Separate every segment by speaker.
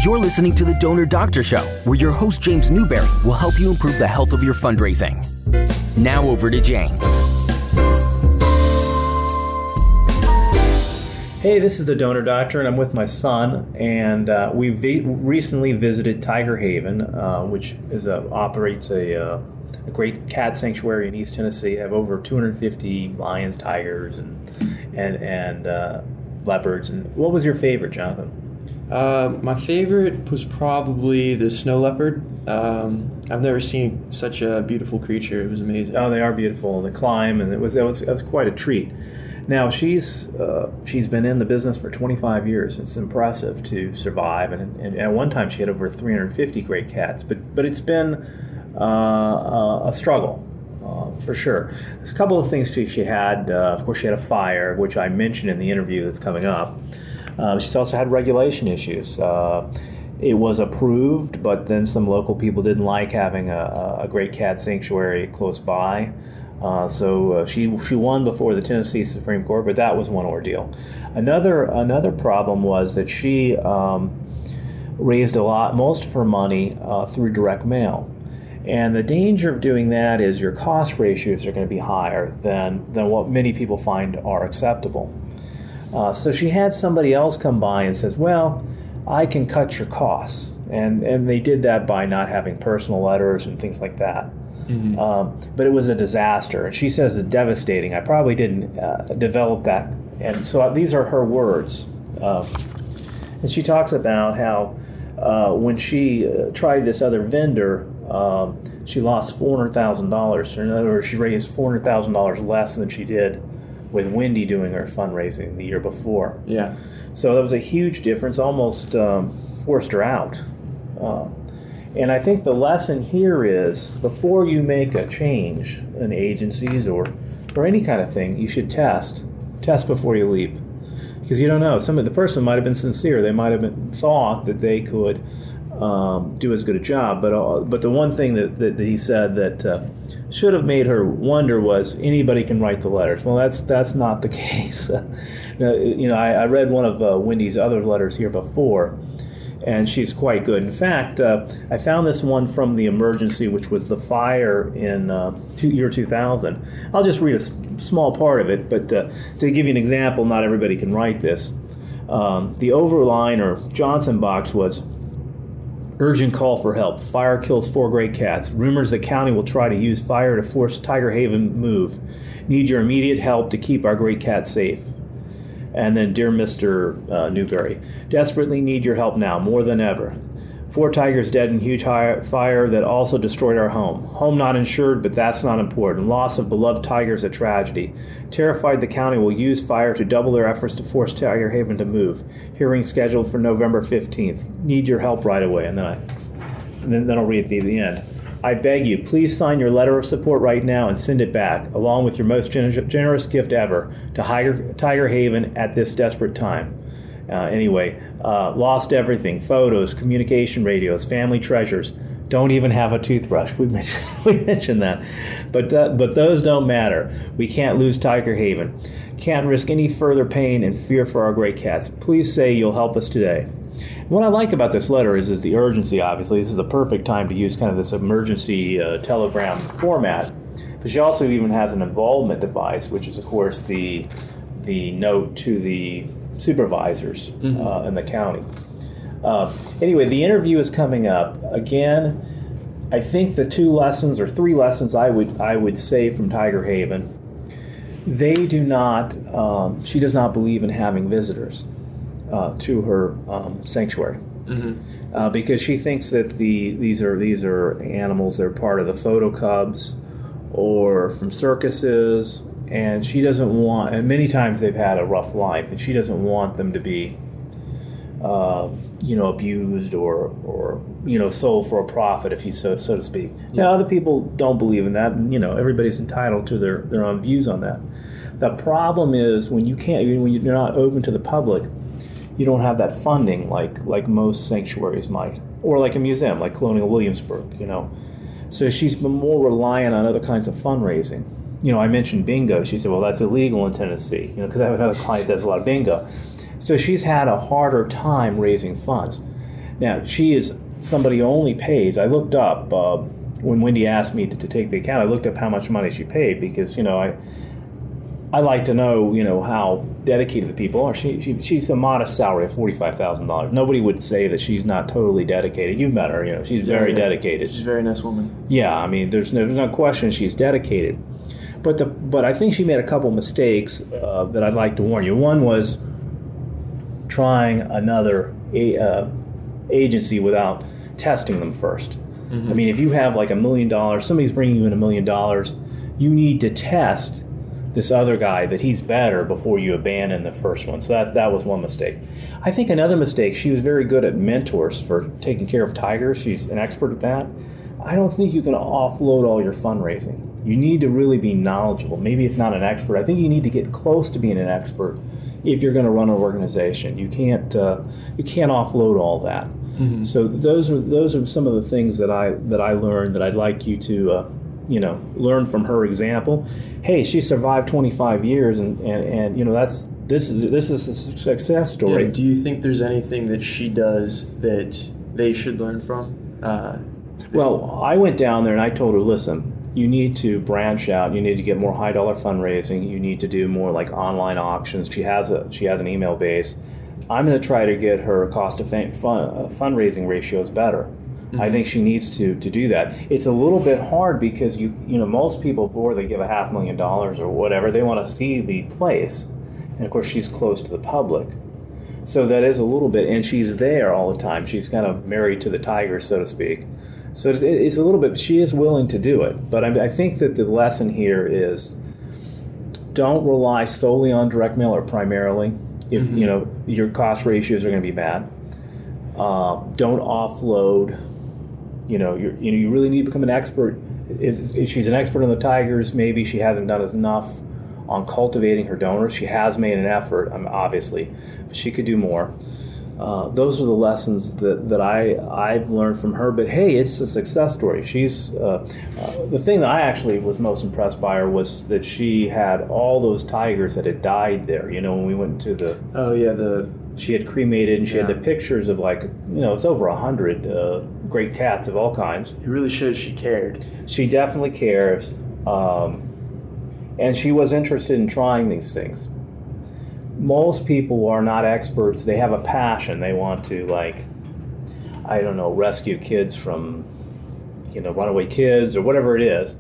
Speaker 1: You're listening to The Donor Doctor Show, where your host, James Newberry, will help you improve the health of your fundraising. Now over to James.
Speaker 2: Hey, this is The Donor Doctor, and I'm with my son, and we recently visited Tiger Haven, which operates a great cat sanctuary in East Tennessee. They have over 250 lions, tigers, and leopards. And what was your favorite, Jonathan?
Speaker 3: My favorite was probably the snow leopard. I've never seen such a beautiful creature. It was amazing.
Speaker 2: Oh, they are beautiful. The climb, and it was quite a treat. Now she's been in the business for 25 years. It's impressive to survive, and at one time she had over 350 great cats. But it's been a struggle. For sure. There's a couple of things she had. Of course, she had a fire, which I mentioned in the interview that's coming up. She's also had regulation issues. It was approved, but then some local people didn't like having a great cat sanctuary close by. So she won before the Tennessee Supreme Court, but that was one ordeal. Another problem was that she raised most of her money through direct mail. And the danger of doing that is your cost ratios are going to be higher than what many people find are acceptable. So she had somebody else come by and says, well, I can cut your costs. And they did that by not having personal letters and things like that. Mm-hmm. But it was a disaster. And she says it's devastating. I probably didn't develop that. And so these are her words. And she talks about how when she tried this other vendor, she lost $400,000. In other words, she raised $400,000 less than she did with Wendy doing her fundraising the year before.
Speaker 3: Yeah.
Speaker 2: So that was a huge difference, almost forced her out. And I think the lesson here is before you make a change in agencies or any kind of thing, you should test. Test before you leap. Because you don't know. The person might have been sincere. They might have thought that they could do as good a job. But the one thing that he said that should have made her wonder was anybody can write the letters. Well, that's not the case. I read one of Wendy's other letters here before, and she's quite good. In fact, I found this one from the emergency, which was the fire in year 2000. I'll just read a small part of it, but to give you an example, not everybody can write this. The overline or Johnson box was, urgent call for help. Fire kills 4 great cats. Rumors the county will try to use fire to force Tiger Haven move. Need your immediate help to keep our great cats safe. And then, dear Mr. Newberry, desperately need your help now, more than ever. 4 tigers dead in huge fire that also destroyed our home. Home not insured, but that's not important. Loss of beloved tigers a tragedy. Terrified the county will use fire to double their efforts to force Tiger Haven to move. Hearing scheduled for November 15th. Need your help right away. And then I'll read at the end. I beg you, please sign your letter of support right now and send it back, along with your most generous gift ever, to Tiger Haven at this desperate time. Lost everything, photos, communication radios, family treasures, don't even have a toothbrush. We mentioned that. But those don't matter. We can't lose Tiger Haven. Can't risk any further pain and fear for our great cats. Please say you'll help us today. What I like about this letter is the urgency, obviously. This is the perfect time to use kind of this emergency telegram format. But she also even has an involvement device, which is, of course, the note to the supervisors in the county. Anyway, the interview is coming up. Again, I think the 2 lessons or 3 lessons I would say from Tiger Haven, she does not believe in having visitors to her sanctuary. Because she thinks that these are animals that are part of the photo cubs or from circuses, and she doesn't want, and many times they've had a rough life, and she doesn't want them to be abused or sold for a profit, if you so to speak. Yeah. Now, other people don't believe in that, and everybody's entitled to their own views on that. The problem is when you're not open to the public, you don't have that funding like most sanctuaries might, or like a museum like Colonial Williamsburg. So she's been more reliant on other kinds of fundraising. I mentioned bingo. She said, well, that's illegal in Tennessee, because I have another client that does a lot of bingo. So she's had a harder time raising funds. Now, she is somebody who only pays. I looked up, when Wendy asked me to take the account, I looked up how much money she paid because, I like to know, how dedicated the people are. She's a modest salary of $45,000. Nobody would say that she's not totally dedicated. You've met her, she's very dedicated.
Speaker 3: She's a very nice woman.
Speaker 2: Yeah, I mean, there's no question she's dedicated. But I think she made a couple mistakes that I'd like to warn you. One was trying another agency without testing them first. I mean, if you have like $1 million, somebody's bringing you in $1 million, you need to test this other guy that he's better before you abandon the first one. So that was one mistake. I think another mistake, she was very good at mentors for taking care of tigers. She's an expert at that. I don't think you can offload all your fundraising. You need to really be knowledgeable. Maybe if not an expert, I think you need to get close to being an expert if you're going to run an organization. You can't offload all that. Mm-hmm. So those are some of the things that I learned that I'd like you to learn from her example. Hey, she survived 25 years, and this is a success story.
Speaker 3: Yeah, do you think there's anything that she does that they should learn from?
Speaker 2: Well, I went down there and I told her, listen, you need to branch out. You need to get more high dollar fundraising. You need to do more like online auctions. She has an email base. I'm going to try to get her cost of fundraising ratios better. Mm-hmm. I think she needs to do that. It's a little bit hard because most people, before they give $500,000 or whatever, they want to see the place, and of course she's close to the public, so that is a little bit. And she's there all the time. She's kind of married to the tigers, so to speak. So it's a little bit. She is willing to do it, but I think that the lesson here is don't rely solely on direct mail or primarily. If
Speaker 3: Mm-hmm.
Speaker 2: Your cost ratios are going to be bad. Don't offload. You really need to become an expert. She's an expert on the tigers. Maybe she hasn't done enough on cultivating her donors. She has made an effort, obviously, but she could do more. Those are the lessons that I've learned from her. But hey, it's a success story. She's the thing that I actually was most impressed by her was that she had all those tigers that had died there. When we went to she had cremated, and she had the pictures of it's over 100 great cats of all kinds.
Speaker 3: It really shows she cared.
Speaker 2: She definitely cares, and she was interested in trying these things. Most people are not experts. They have a passion. They want to, rescue kids from, runaway kids or whatever it is.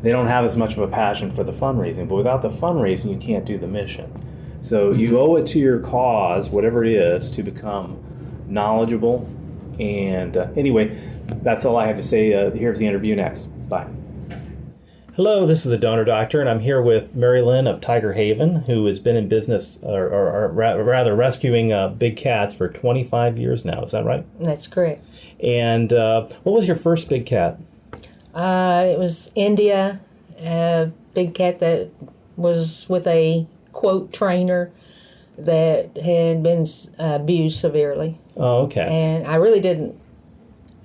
Speaker 2: They don't have as much of a passion for the fundraising. But without the fundraising, you can't do the mission. So mm-hmm. you owe it to your cause, whatever it is, to become knowledgeable. And anyway, that's all I have to say. Here's the interview next. Bye. Hello, this is the Donor Doctor, and I'm here with Mary Lynn of Tiger Haven, who has been in business, or rather rescuing big cats for 25 years now. Is that right?
Speaker 4: That's correct.
Speaker 2: And what was your first big cat?
Speaker 4: It was India, a big cat that was with a, quote, trainer that had been abused severely.
Speaker 2: Oh, okay.
Speaker 4: And I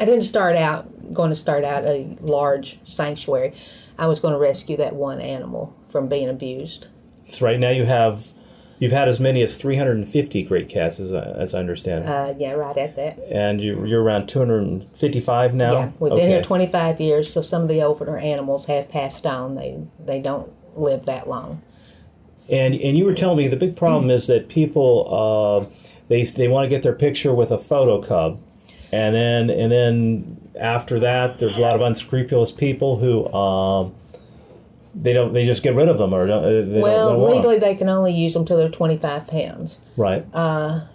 Speaker 4: didn't start out a large sanctuary. I was going to rescue that one animal from being abused. So
Speaker 2: right now you've had as many as 350 great cats, as I understand.
Speaker 4: Yeah, right at that.
Speaker 2: And you're around 255 now?
Speaker 4: Yeah, we've been here 25 years, so some of the older animals have passed on. They don't live that long.
Speaker 2: And you were telling me the big problem is that people they want to get their picture with a photo cub. And then after that, there's a lot of unscrupulous people who they just get rid of them, or
Speaker 4: legally they can only use them till they're 25 pounds.
Speaker 2: Right.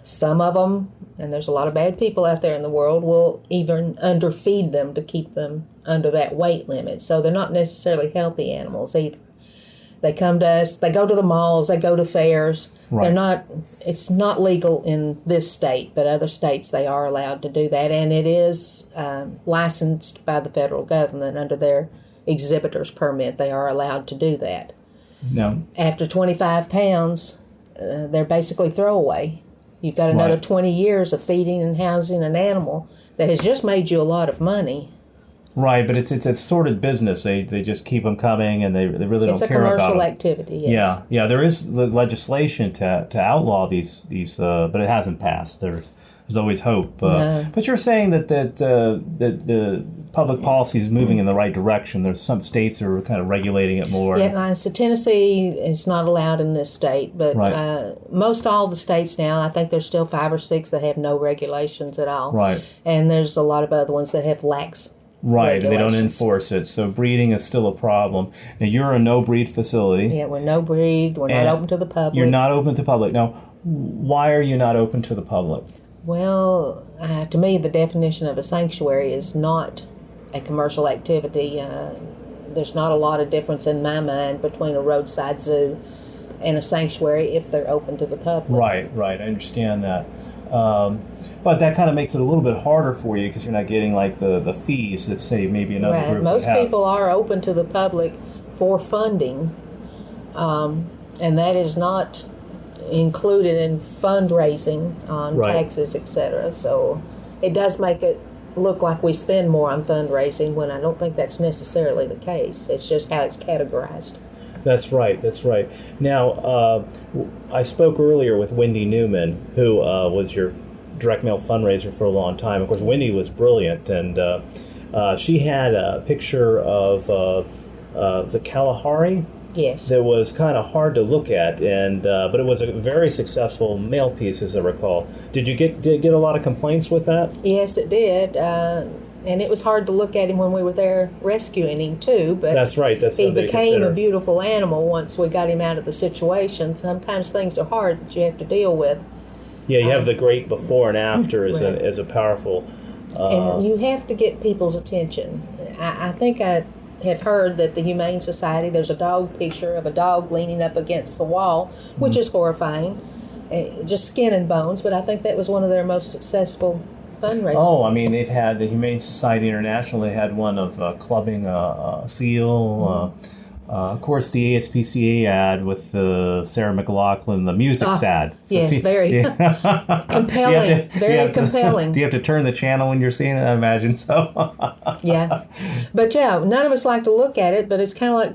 Speaker 4: Some of them, and there's a lot of bad people out there in the world, will even underfeed them to keep them under that weight limit. So they're not necessarily healthy animals either. They come to us. They go to the malls. They go to fairs. Right. It's not legal in this state, but other states they are allowed to do that, and it is licensed by the federal government under their exhibitor's permit. They are allowed to do that.
Speaker 2: No.
Speaker 4: After 25 pounds, they're basically throwaway. You've got another 20 years of feeding and housing an animal that has just made you a lot of money.
Speaker 2: Right, but it's a sordid business. They just keep them coming, and they really don't care about them. It's a commercial
Speaker 4: activity, yes.
Speaker 2: Yeah. There is legislation to outlaw these, but it hasn't passed. there's always hope.
Speaker 4: No.
Speaker 2: But you're saying that the public policy is moving in the right direction. There's some states that are kind of regulating it more.
Speaker 4: Yeah, so Tennessee is not allowed in this state, but
Speaker 2: Right.
Speaker 4: Most all the states now, I think there's still 5 or 6 that have no regulations at all.
Speaker 2: Right.
Speaker 4: And there's a lot of other ones that have lax
Speaker 2: Right, they don't
Speaker 4: regulations.
Speaker 2: enforce it. So breeding is still a problem. Now, you're a no-breed facility.
Speaker 4: Yeah, we're no breed. We're
Speaker 2: And
Speaker 4: not open to the public.
Speaker 2: You're not open to public. Now, why are you not open to the public?
Speaker 4: Well, to me, the definition of a sanctuary is not a commercial activity. There's not a lot of difference in my mind between a roadside zoo and a sanctuary if they're open to the public.
Speaker 2: Right. I understand that. But that kind of makes it a little bit harder for you because you're not getting like the fees that say maybe another
Speaker 4: Right.
Speaker 2: group
Speaker 4: Most
Speaker 2: would have.
Speaker 4: people are open to the public for funding, and that is not included in fundraising on
Speaker 2: Right.
Speaker 4: taxes, etc. So it does make it look like we spend more on fundraising when I don't think that's necessarily the case. It's just how it's categorized.
Speaker 2: That's right. Now, I spoke earlier with Wendy Newman, who was your direct mail fundraiser for a long time. Of course, Wendy was brilliant, and she had a picture of the Kalahari
Speaker 4: Yes.
Speaker 2: that was kind of hard to look at, and but it was a very successful mail piece, as I recall. Did you get a lot of complaints with that?
Speaker 4: Yes, it did. And it was hard to look at him when we were there rescuing him, too. But
Speaker 2: That's right. That's
Speaker 4: he
Speaker 2: something to
Speaker 4: became
Speaker 2: consider.
Speaker 4: a beautiful animal once we got him out of the situation. Sometimes things are hard that you have to deal with.
Speaker 2: Yeah, you have the great before and after as
Speaker 4: Right.
Speaker 2: a powerful.
Speaker 4: And you have to get people's attention. I think I have heard that the Humane Society, there's a dog picture of a dog leaning up against the wall, which is horrifying, just skin and bones, but I think that was one of their most successful fundraisers.
Speaker 2: Oh, I mean, they've had the Humane Society International. They had one of clubbing a seal. Of course, the ASPCA ad with Sarah McLachlan, the music ad. So
Speaker 4: Yes, very compelling. Compelling.
Speaker 2: Do you have to turn the channel when you're seeing it? I imagine so.
Speaker 4: Yeah. But yeah, none of us like to look at it, but it's kind of like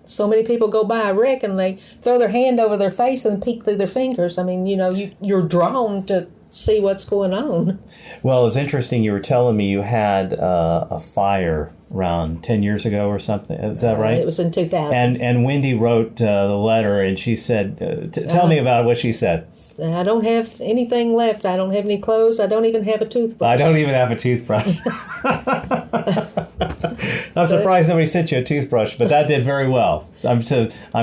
Speaker 4: so many people go by a wreck and they throw their hand over their face and peek through their fingers. I mean, you're drawn to see what's going on.
Speaker 2: Well, it's interesting. You were telling me you had a fire around 10 years ago or something. Is that right?
Speaker 4: It was in 2000.
Speaker 2: And Wendy wrote the letter, and she said, tell me about what she said.
Speaker 4: I don't have anything left. I don't have any clothes. I don't even have a toothbrush.
Speaker 2: I don't even have a toothbrush. I'm surprised nobody sent you a toothbrush, but that did very well. I'm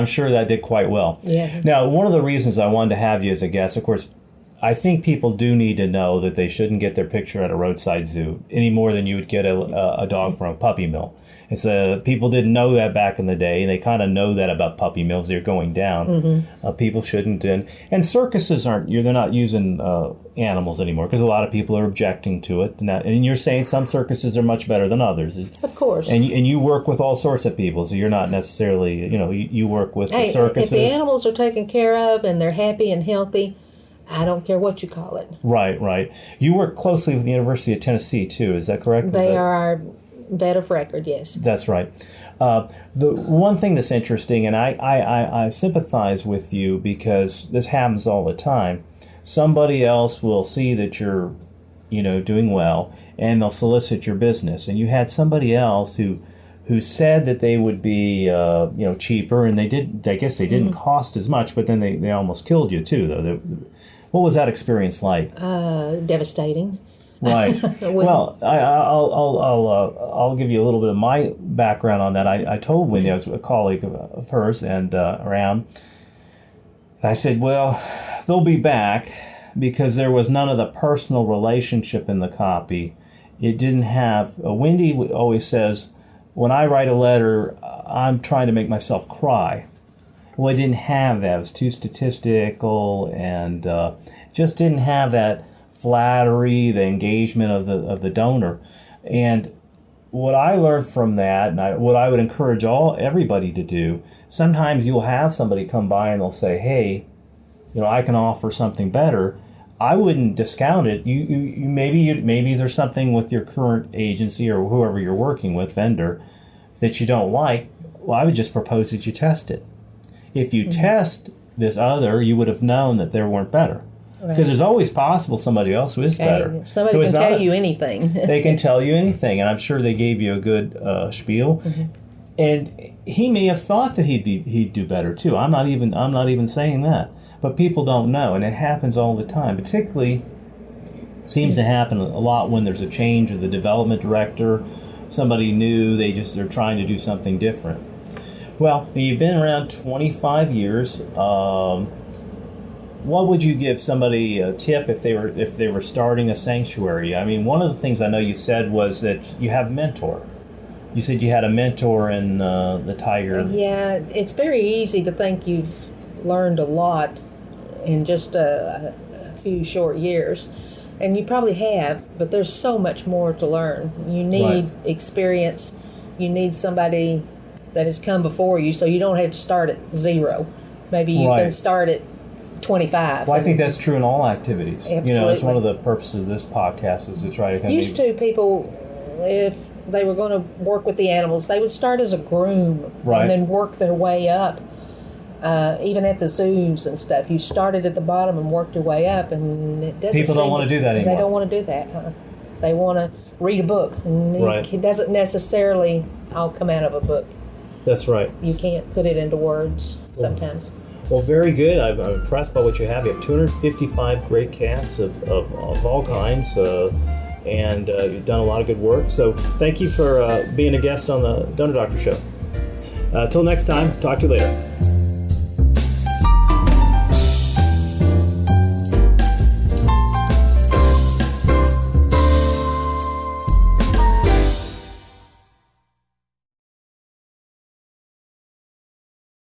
Speaker 2: sure that did quite well.
Speaker 4: Yeah.
Speaker 2: Now, one of the reasons I wanted to have you as a guest, of course, I think people do need to know that they shouldn't get their picture at a roadside zoo any more than you would get a dog from a puppy mill. It's people didn't know that back in the day, and they kind of know that about puppy mills. They're going down.
Speaker 4: Mm-hmm.
Speaker 2: People shouldn't, and circuses they're not using animals anymore because a lot of people are objecting to it. And you're saying some circuses are much better than others.
Speaker 4: Of course.
Speaker 2: And you work with all sorts of people, so you're not necessarily you work with the circuses.
Speaker 4: If the animals are taken care of and they're happy and healthy, I don't care what you call it.
Speaker 2: Right. You work closely with the University of Tennessee, too. Is that correct?
Speaker 4: They are our vet of record, yes.
Speaker 2: That's right. The one thing that's interesting, and I sympathize with you because this happens all the time. Somebody else will see that you're, doing well, and they'll solicit your business. And you had somebody else who said that they would be, cheaper, and they did. I guess they didn't cost as much, but then they almost killed you too, though. What was that experience like?
Speaker 4: Devastating.
Speaker 2: Right. Well, I'll give you a little bit of my background on that. I told Wendy, I was a colleague of hers and around. I said, well, they'll be back because there was none of the personal relationship in the copy. It didn't have. Wendy always says, when I write a letter, I'm trying to make myself cry. Well, it didn't have that. It was too statistical and just didn't have that flattery, the engagement of the donor. And what I learned from that, and what I would encourage everybody to do, sometimes you'll have somebody come by and they'll say, hey, I can offer something better. I wouldn't discount it. You maybe there's something with your current agency or whoever you're working with, vendor, that you don't like. Well, I would just propose that you test it. If you test this other, you would have known that there weren't better. Because there's always possible somebody else who is better.
Speaker 4: Somebody can tell you anything.
Speaker 2: They can tell you anything, and I'm sure they gave you a good spiel. Mm-hmm. And he may have thought that he'd do better too. I'm not even saying that, but people don't know, and it happens all the time. Particularly, seems to happen a lot when there's a change of the development director. Somebody new, they're trying to do something different. Well, you've been around 25 years. What would you give somebody a tip if they were starting a sanctuary? I mean, one of the things I know you said was that you have a mentor. You said you had a mentor in the Tiger.
Speaker 4: Yeah, it's very easy to think you've learned a lot in just a few short years. And you probably have, but there's so much more to learn. You need experience. You need somebody that has come before you, so you don't have to start at 0. Maybe you can start at 25.
Speaker 2: Well, I think that's true in all activities.
Speaker 4: Absolutely.
Speaker 2: That's one of the purposes of this podcast is to try to
Speaker 4: people, if they were going to work with the animals, they would start as a groom and then work their way up. Even at the zoos and stuff, you started at the bottom and worked your way up, and it doesn't.
Speaker 2: People don't want to do that anymore.
Speaker 4: They don't want to do that. They want to read a book. And it doesn't necessarily all come out of a book.
Speaker 2: That's right.
Speaker 4: You can't put it into words sometimes.
Speaker 2: Well, very good. I'm impressed by what you have. You have 255 great cats of all kinds, and you've done a lot of good work. So thank you for being a guest on the Donor Doctor Show. Till next time, talk to you later.